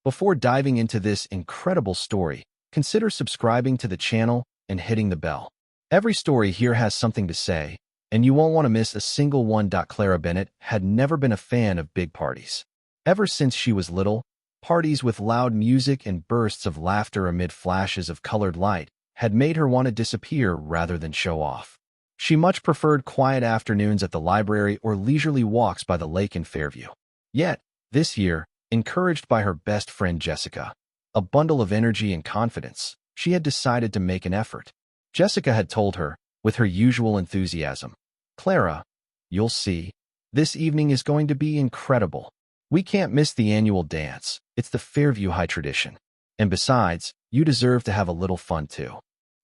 Before diving into this incredible story, consider subscribing to the channel and hitting the bell. Every story here has something to say, and you won't want to miss a single one. Clara Bennett had never been a fan of big parties. Ever since she was little, parties with loud music and bursts of laughter amid flashes of colored light had made her want to disappear rather than show off. She much preferred quiet afternoons at the library or leisurely walks by the lake in Fairview. Yet, this year, encouraged by her best friend Jessica, a bundle of energy and confidence, she had decided to make an effort. Jessica had told her, with her usual enthusiasm, "Clara, you'll see. This evening is going to be incredible. We can't miss the annual dance. It's the Fairview High tradition. And besides, you deserve to have a little fun too."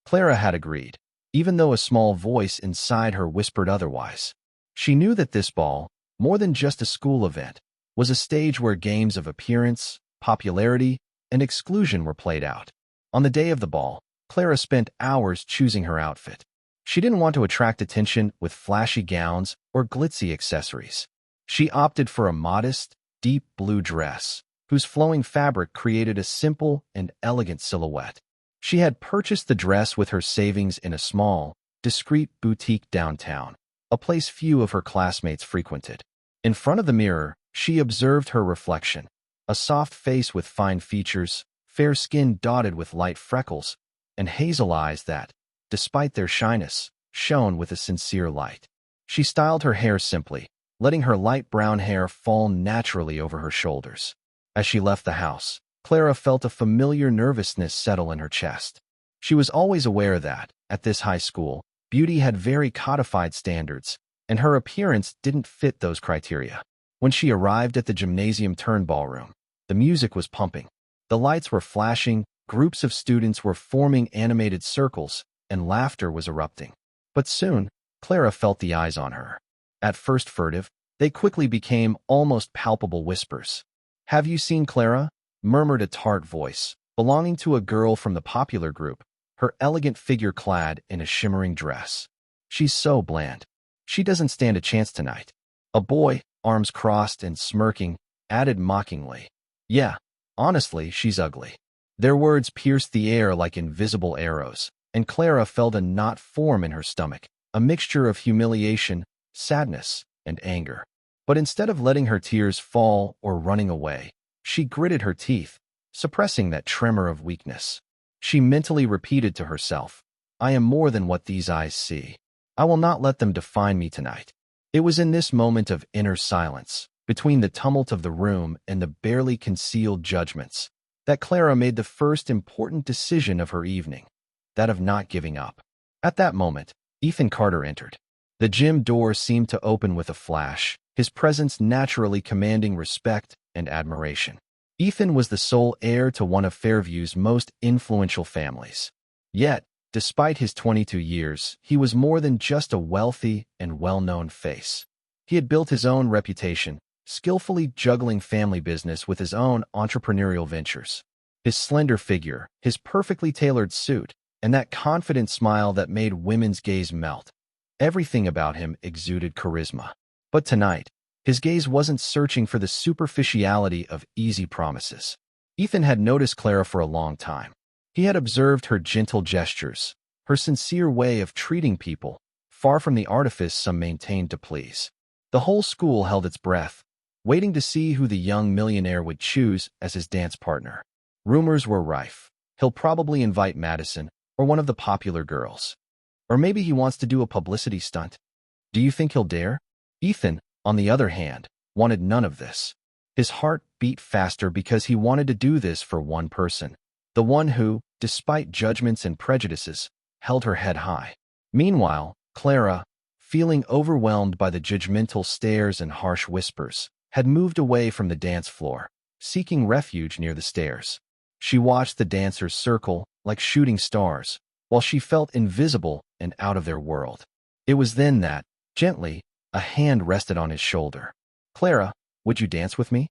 Clara had agreed, even though a small voice inside her whispered otherwise. She knew that this ball, more than just a school event, was a stage where games of appearance, popularity, and exclusion were played out. On the day of the ball, Clara spent hours choosing her outfit. She didn't want to attract attention with flashy gowns or glitzy accessories. She opted for a modest, deep blue dress, whose flowing fabric created a simple and elegant silhouette. She had purchased the dress with her savings in a small, discreet boutique downtown, a place few of her classmates frequented. In front of the mirror, she observed her reflection, a soft face with fine features, fair skin dotted with light freckles, and hazel eyes that, despite their shyness, shone with a sincere light. She styled her hair simply, letting her light brown hair fall naturally over her shoulders. As she left the house, Clara felt a familiar nervousness settle in her chest. She was always aware that, at this high school, beauty had very codified standards, and her appearance didn't fit those criteria. When she arrived at the gymnasium turn ballroom, the music was pumping. The lights were flashing, groups of students were forming animated circles, and laughter was erupting. But soon, Clara felt the eyes on her. At first furtive, they quickly became almost palpable whispers. "Have you seen Clara?" murmured a tart voice, belonging to a girl from the popular group, her elegant figure clad in a shimmering dress. "She's so bland. She doesn't stand a chance tonight." A boy, arms crossed and smirking, added mockingly, "Yeah, honestly, she's ugly." Their words pierced the air like invisible arrows, and Clara felt a knot form in her stomach, a mixture of humiliation, sadness, and anger. But instead of letting her tears fall or running away, she gritted her teeth, suppressing that tremor of weakness. She mentally repeated to herself, "I am more than what these eyes see. I will not let them define me tonight." It was in this moment of inner silence, between the tumult of the room and the barely concealed judgments, that Clara made the first important decision of her evening, that of not giving up. At that moment, Ethan Carter entered. The gym door seemed to open with a flash, his presence naturally commanding respect and admiration. Ethan was the sole heir to one of Fairview's most influential families. Yet, despite his 22 years, he was more than just a wealthy and well-known face. He had built his own reputation, skillfully juggling family business with his own entrepreneurial ventures. His slender figure, his perfectly tailored suit, and that confident smile that made women's gaze melt. Everything about him exuded charisma. But tonight, his gaze wasn't searching for the superficiality of easy promises. Ethan had noticed Clara for a long time. He had observed her gentle gestures, her sincere way of treating people, far from the artifice some maintained to please. The whole school held its breath, waiting to see who the young millionaire would choose as his dance partner. Rumors were rife. He'll probably invite Madison, or one of the popular girls. Or maybe he wants to do a publicity stunt. Do you think he'll dare? Ethan, on the other hand, wanted none of this. His heart beat faster because he wanted to do this for one person, the one who, despite judgments and prejudices, held her head high. Meanwhile, Clara, feeling overwhelmed by the judgmental stares and harsh whispers, had moved away from the dance floor, seeking refuge near the stairs. She watched the dancers circle like shooting stars, while she felt invisible and out of their world. It was then that, gently, a hand rested on his shoulder. "Clara, would you dance with me?"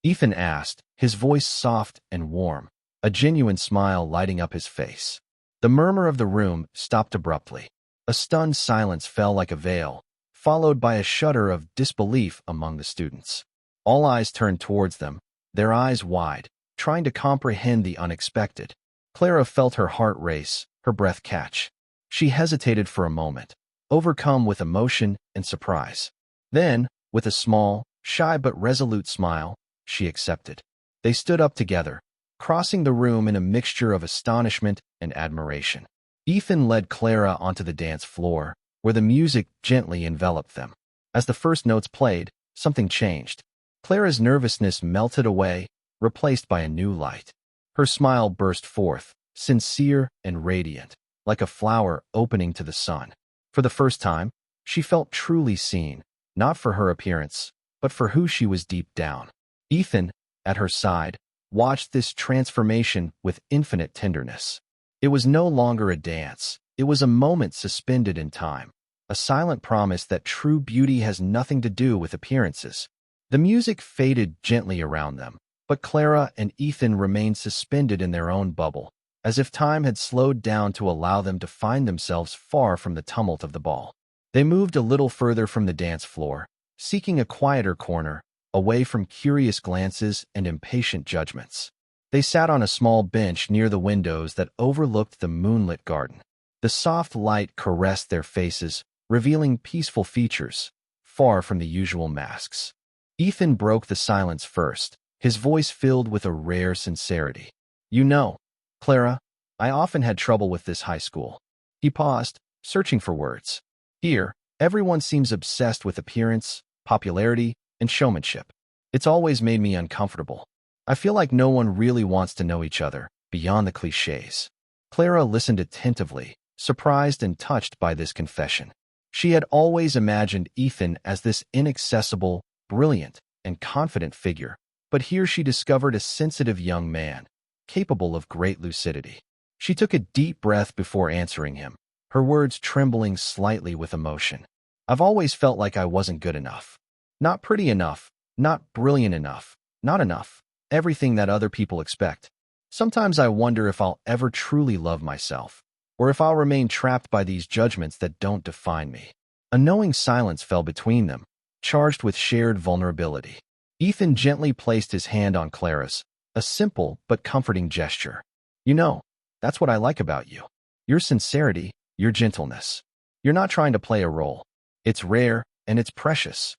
Ethan asked, his voice soft and warm, a genuine smile lighting up his face. The murmur of the room stopped abruptly. A stunned silence fell like a veil, followed by a shudder of disbelief among the students. All eyes turned towards them, their eyes wide, trying to comprehend the unexpected. Clara felt her heart race, her breath catch. She hesitated for a moment, overcome with emotion and surprise. Then, with a small, shy but resolute smile, she accepted. They stood up together, crossing the room in a mixture of astonishment and admiration. Ethan led Clara onto the dance floor, where the music gently enveloped them. As the first notes played, something changed. Clara's nervousness melted away, replaced by a new light. Her smile burst forth, sincere and radiant, like a flower opening to the sun. For the first time, she felt truly seen, not for her appearance, but for who she was deep down. Ethan, at her side, watched this transformation with infinite tenderness. It was no longer a dance. It was a moment suspended in time, a silent promise that true beauty has nothing to do with appearances. The music faded gently around them, but Clara and Ethan remained suspended in their own bubble, as if time had slowed down to allow them to find themselves far from the tumult of the ball. They moved a little further from the dance floor, seeking a quieter corner, away from curious glances and impatient judgments. They sat on a small bench near the windows that overlooked the moonlit garden. The soft light caressed their faces, revealing peaceful features, far from the usual masks. Ethan broke the silence first, his voice filled with a rare sincerity. "You know, Clara, I often had trouble with this high school." He paused, searching for words. "Here, everyone seems obsessed with appearance, popularity, and showmanship. It's always made me uncomfortable. I feel like no one really wants to know each other, beyond the cliches." Clara listened attentively, surprised and touched by this confession. She had always imagined Ethan as this inaccessible, brilliant, and confident figure, but here she discovered a sensitive young man, capable of great lucidity. She took a deep breath before answering him, her words trembling slightly with emotion. "I've always felt like I wasn't good enough. Not pretty enough, not brilliant enough, not enough. Everything that other people expect. Sometimes I wonder if I'll ever truly love myself, or if I'll remain trapped by these judgments that don't define me." A knowing silence fell between them, charged with shared vulnerability. Ethan gently placed his hand on Clara's, a simple but comforting gesture. "You know, that's what I like about you. Your sincerity, your gentleness. You're not trying to play a role. It's rare, and it's precious."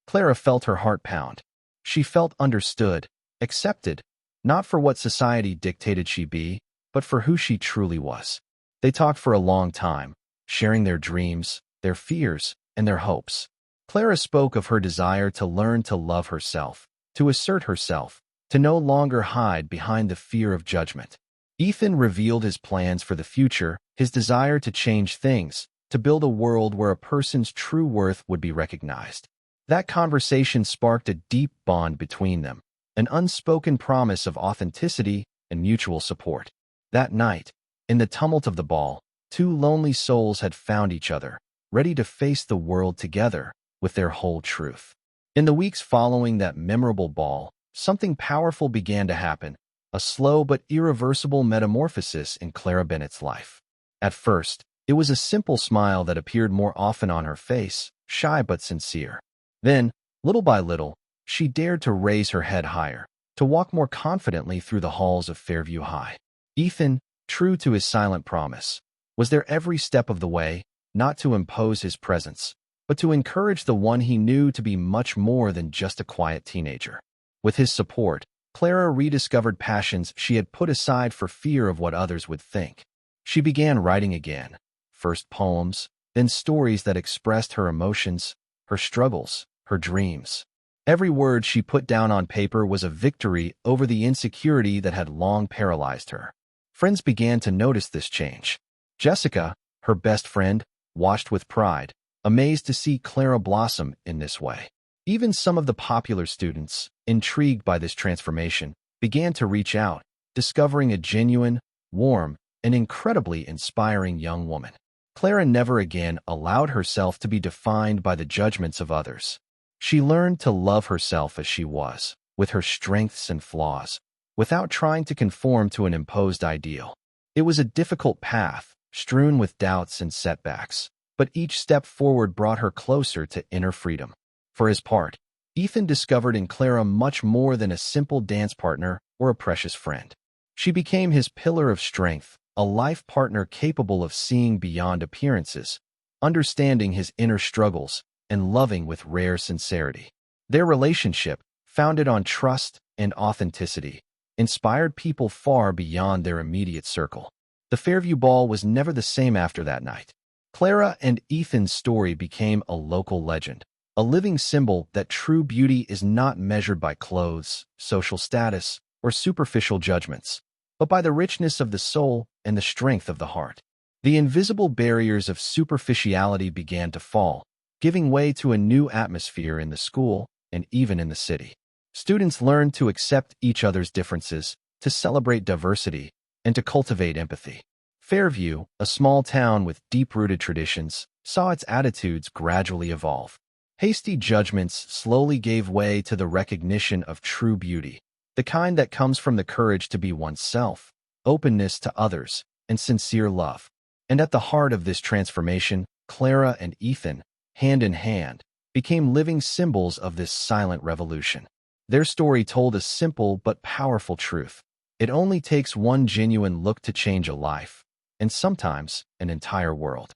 Clara felt her heart pound. She felt understood, accepted, not for what society dictated she be, but for who she truly was. They talked for a long time, sharing their dreams, their fears, and their hopes. Clara spoke of her desire to learn to love herself, to assert herself, to no longer hide behind the fear of judgment. Ethan revealed his plans for the future, his desire to change things, to build a world where a person's true worth would be recognized. That conversation sparked a deep bond between them, an unspoken promise of authenticity and mutual support. That night, in the tumult of the ball, two lonely souls had found each other, ready to face the world together with their whole truth. In the weeks following that memorable ball, something powerful began to happen, a slow but irreversible metamorphosis in Clara Bennett's life. At first, it was a simple smile that appeared more often on her face, shy but sincere. Then, little by little, she dared to raise her head higher, to walk more confidently through the halls of Fairview High. Ethan, true to his silent promise, was there every step of the way, not to impose his presence, but to encourage the one he knew to be much more than just a quiet teenager. With his support, Clara rediscovered passions she had put aside for fear of what others would think. She began writing again, first poems, then stories that expressed her emotions, her struggles, her dreams. Every word she put down on paper was a victory over the insecurity that had long paralyzed her. Friends began to notice this change. Jessica, her best friend, watched with pride, amazed to see Clara blossom in this way. Even some of the popular students, intrigued by this transformation, began to reach out, discovering a genuine, warm, and incredibly inspiring young woman. Clara never again allowed herself to be defined by the judgments of others. She learned to love herself as she was, with her strengths and flaws, without trying to conform to an imposed ideal. It was a difficult path, strewn with doubts and setbacks, but each step forward brought her closer to inner freedom. For his part, Ethan discovered in Clara much more than a simple dance partner or a precious friend. She became his pillar of strength, a life partner capable of seeing beyond appearances, understanding his inner struggles, and loving with rare sincerity. Their relationship, founded on trust and authenticity, inspired people far beyond their immediate circle. The Fairview Ball was never the same after that night. Clara and Ethan's story became a local legend, a living symbol that true beauty is not measured by clothes, social status, or superficial judgments, but by the richness of the soul and the strength of the heart. The invisible barriers of superficiality began to fall, giving way to a new atmosphere in the school and even in the city. Students learned to accept each other's differences, to celebrate diversity, and to cultivate empathy. Fairview, a small town with deep-rooted traditions, saw its attitudes gradually evolve. Hasty judgments slowly gave way to the recognition of true beauty, the kind that comes from the courage to be oneself, openness to others, and sincere love. And at the heart of this transformation, Clara and Ethan, hand in hand, became living symbols of this silent revolution. Their story told a simple but powerful truth. It only takes one genuine look to change a life, and sometimes an entire world.